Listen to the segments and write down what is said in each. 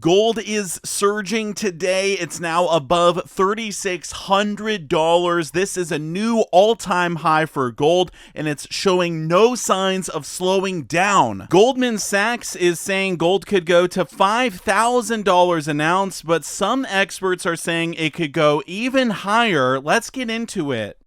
Gold is surging today. It's now above $3,600. This is a new all-time high for gold, and it's showing no signs of slowing down. Goldman Sachs is saying gold could go to $5,000 an ounce, but some experts are saying it could go even higher. Let's get into it.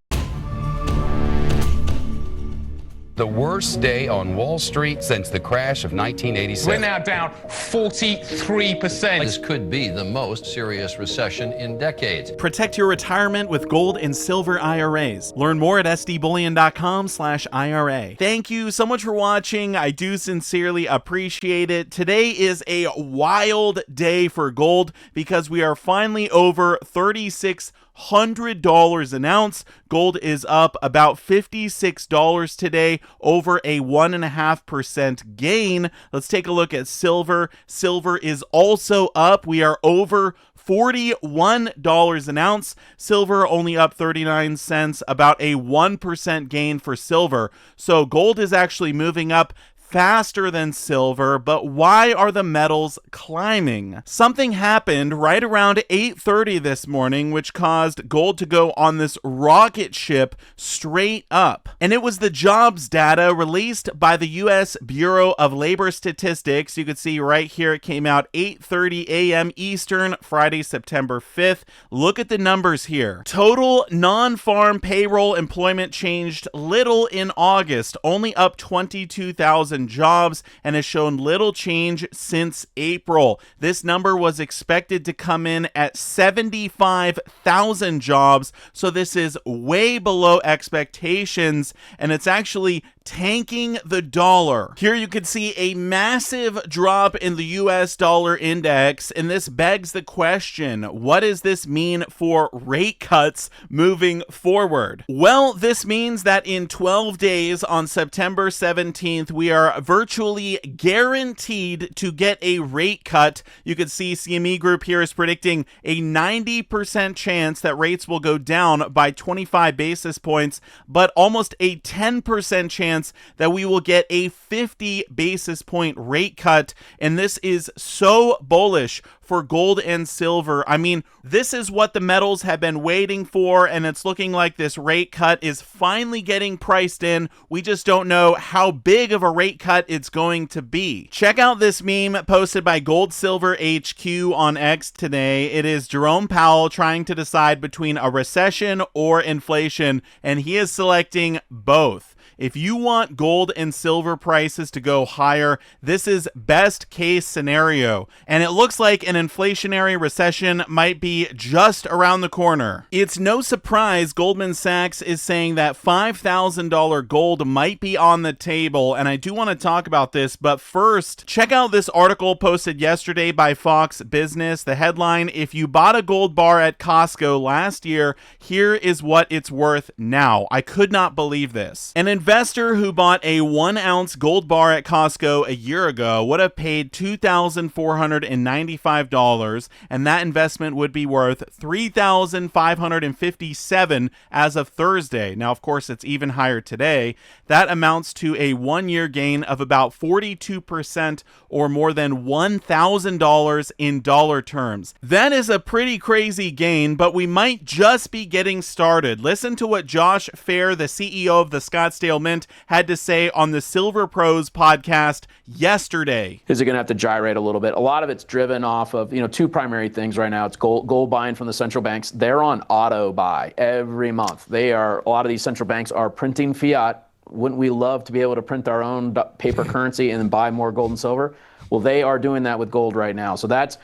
The worst day on Wall Street since the crash of 1987. We're now down 43%. This could be the most serious recession in decades. Protect your retirement with gold and silver IRAs. Learn more at sdbullion.com/IRA. Thank you so much for watching. I do sincerely appreciate it. Today is a wild day for gold because we are finally over $3,600 an ounce. Gold is up about $56 today, over a 1.5% gain. Let's take a look at silver. Silver is also up. We are over $41 an ounce. Silver only up 39 cents, about a 1% gain for silver. So gold is actually moving up faster than silver, but why are the metals climbing? Something happened right around 8:30 this morning, which caused gold to go on this rocket ship straight up. And it was the jobs data released by the U.S. Bureau of Labor Statistics. You can see right here, it came out 8:30 a.m. Eastern, Friday, September 5th. Look at the numbers here. Total non-farm payroll employment changed little in August, only up 22,000 jobs, and has shown little change since April. This number was expected to come in at 75,000 jobs, so this is way below expectations, and it's actually tanking the dollar. Here you can see a massive drop in the US dollar index, and this begs the question, what does this mean for rate cuts moving forward? Well, this means that in 12 days on September 17th, we are virtually guaranteed to get a rate cut. You can see CME Group here is predicting a 90% chance that rates will go down by 25 basis points, but almost a 10% chance that we will get a 50 basis point rate cut. And this is so bullish for gold and silver. I mean, this is what the metals have been waiting for, and it's looking like this rate cut is finally getting priced in. We just don't know how big of a rate cut it's going to be. Check out this meme posted by Gold Silver HQ on X today. It is Jerome Powell trying to decide between a recession or inflation, and he is selecting both. If you want gold and silver prices to go higher, this is best case scenario. And it looks like an inflationary recession might be just around the corner. It's no surprise Goldman Sachs is saying that $5,000 gold might be on the table. And I do want to talk about this, but first, check out this article posted yesterday by Fox Business. The headline, if you bought a gold bar at Costco last year, here is what it's worth now. I could not believe this. An investor who bought a 1-ounce gold bar at Costco a year ago would have paid $2,495, and that investment would be worth $3,557 as of Thursday. Now, of course, it's even higher today. That amounts to a 1-year gain of about 42%, or more than $1,000 in dollar terms. That is a pretty crazy gain, but we might just be getting started. Listen to what Josh Fair, the CEO of the Scottsdale Mint, had to say on the Silver Pros podcast yesterday. Is it going to have to gyrate a little bit? A lot of it's driven off of, two primary things right now. It's gold buying from the central banks. They're on auto buy every month. A lot of these central banks are printing fiat. Wouldn't we love to be able to print our own paper currency and then buy more gold and silver? Well, they are doing that with gold right now. So that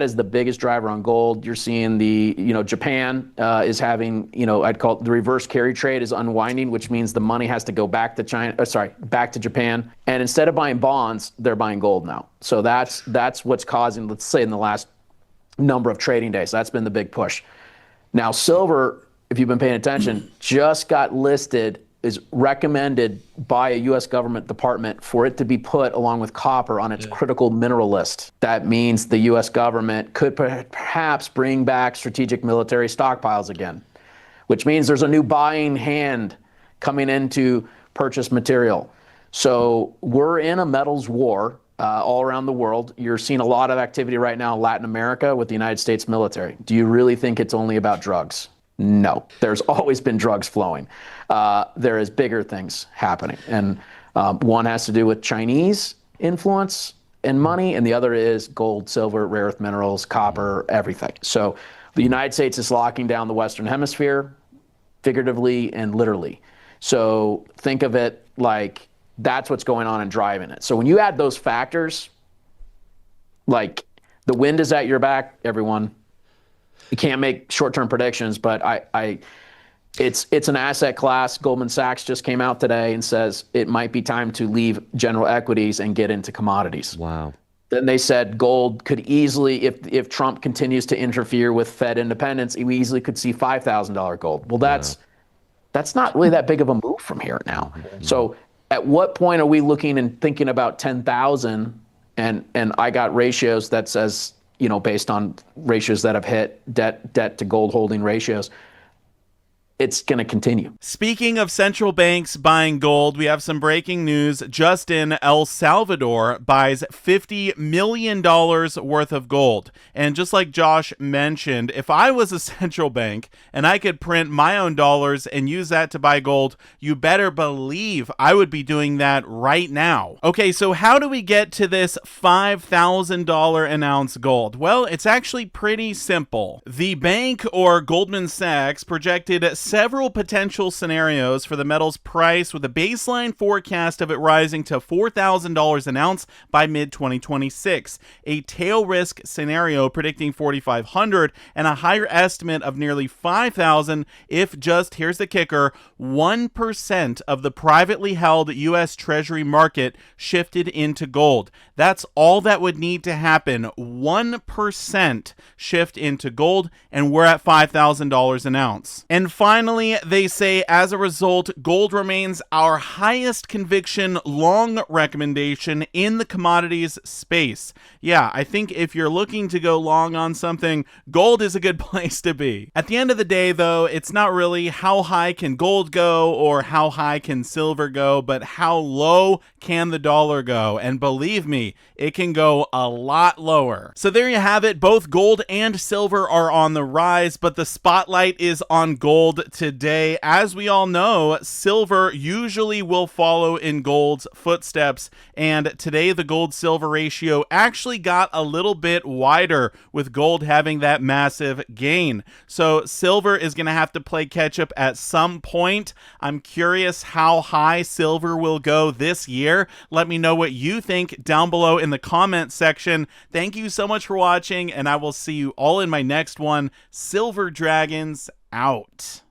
is the biggest driver on gold. You're seeing Japan is having, I'd call it the reverse carry trade is unwinding, which means the money has to go back to back to Japan. And instead of buying bonds, they're buying gold now. So that's what's causing, let's say, in the last number of trading days. That's been the big push. Now, silver, if you've been paying attention, just got listed, is recommended by a U.S. government department for it to be put along with copper on its critical mineral list. That means the U.S. government could perhaps bring back strategic military stockpiles again, which means there's a new buying hand coming in to purchase material. So we're in a metals war. all around the world. You're seeing a lot of activity right now in Latin America with the United States military. Do you really think it's only about drugs? No, there's always been drugs flowing. There is bigger things happening. And one has to do with Chinese influence and money, and the other is gold, silver, rare earth minerals, copper, everything. So the United States is locking down the Western Hemisphere, figuratively and literally. So think of it like that's what's going on and driving it. So when you add those factors, like the wind is at your back, everyone. You can't make short-term predictions, but it's an asset class. Goldman Sachs just came out today and says it might be time to leave general equities and get into commodities. Wow. Then they said gold could easily, if Trump continues to interfere with Fed independence, we easily could see $5,000 gold. Well, that's not really that big of a move from here now. So at what point are we looking and thinking about 10,000? And I got ratios that says, based on ratios that have hit debt to gold holding ratios, it's going to continue. Speaking of central banks buying gold, we have some breaking news. Just in, El Salvador buys $50 million worth of gold. And just like Josh mentioned, if I was a central bank and I could print my own dollars and use that to buy gold, you better believe I would be doing that right now. Okay, so how do we get to this $5,000 an ounce gold? Well, it's actually pretty simple. The bank, or Goldman Sachs, projected several potential scenarios for the metal's price, with a baseline forecast of it rising to $4,000 an ounce by mid-2026, a tail risk scenario predicting $4,500, and a higher estimate of nearly $5,000 if just, here's the kicker, 1% of the privately held U.S. Treasury market shifted into gold. That's all that would need to happen. 1% shift into gold, and we're at $5,000 an ounce. And finally, they say as a result, gold remains our highest conviction long recommendation in the commodities space. Yeah, I think if you're looking to go long on something, gold is a good place to be. At the end of the day, though, it's not really how high can gold go or how high can silver go, but how low can the dollar go? And believe me, it can go a lot lower. So there you have it. Both gold and silver are on the rise, but the spotlight is on gold today. As we all know, silver usually will follow in gold's footsteps, and today the gold-silver ratio actually got a little bit wider, with gold having that massive gain. So silver is going to have to play catch-up at some point. I'm curious how high silver will go this year. Let me know what you think down below in the comment section. Thank you so much for watching, and I will see you all in my next one. Silver Dragons out.